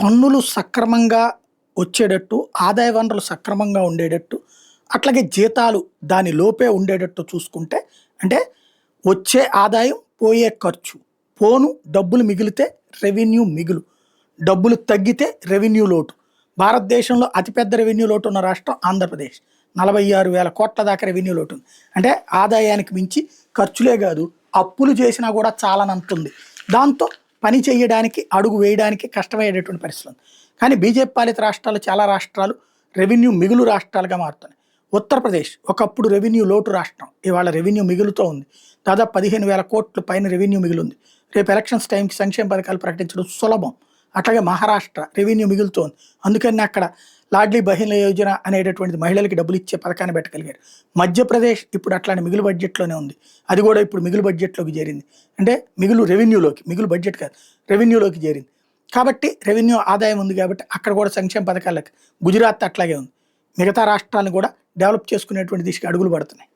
పన్నులు సక్రమంగా వచ్చేటట్టు, ఆదాయ వనరులు సక్రమంగా ఉండేటట్టు, అట్లాగే జీతాలు దాని లోపే ఉండేటట్టు చూసుకుంటే, అంటే వచ్చే ఆదాయం, పోయే ఖర్చు. పోను డబ్బులు మిగిలితే రెవెన్యూ మిగులు. డబ్బులు తగ్గితే రెవెన్యూ లోటు. భారతదేశంలో అతిపెద్ద రెవెన్యూ లోటు ఉన్న రాష్ట్రం ఆంధ్రప్రదేశ్. 46,000 కోట్ల దాకా రెవెన్యూ లోటు ఉంది. అంటే ఆదాయానికి మించి ఖర్చులే కాదు, అప్పులు చేసినా కూడా చాలనంతుంది. దాంతో పని చేయడానికి, అడుగు వేయడానికి కష్టమయ్యేటటువంటి పరిస్థితి ఉంది. కానీ బీజేపీ పాలిత రాష్ట్రాలు, చాలా రాష్ట్రాలు రెవెన్యూ మిగులు రాష్ట్రాలుగా మారుతున్నాయి. ఉత్తరప్రదేశ్ ఒకప్పుడు రెవెన్యూ లోటు రాష్ట్రం, ఇవాళ రెవెన్యూ మిగులుతో ఉంది. దాదాపు 15,000 కోట్ల పైన రెవెన్యూ మిగిలింది. రేపు ఎలక్షన్స్ టైంకి సంక్షేమ పథకాలు ప్రకటించడం సులభం. అట్లాగే మహారాష్ట్ర రెవెన్యూ మిగులుతోంది. అందుకని అక్కడ లాడ్లీ బహీన యోజన అనేటటువంటిది మహిళలకి డబ్బులు ఇచ్చే పథకాన్ని పెట్టగలిగారు. మధ్యప్రదేశ్ ఇప్పుడు అట్లాంటి మిగులు బడ్జెట్లోనే ఉంది. అది కూడా ఇప్పుడు మిగులు బడ్జెట్లోకి చేరింది. అంటే మిగులు రెవెన్యూలోకి, మిగులు బడ్జెట్ కాదు, రెవెన్యూలోకి చేరింది. కాబట్టి రెవెన్యూ ఆదాయం ఉంది కాబట్టి అక్కడ కూడా సంక్షేమ పథకాలకు గుజరాత్ అట్లాగే ఉంది. మిగతా రాష్ట్రాలను కూడా డెవలప్ చేసుకునేటువంటి దిశగా అడుగులు పడుతున్నాయి.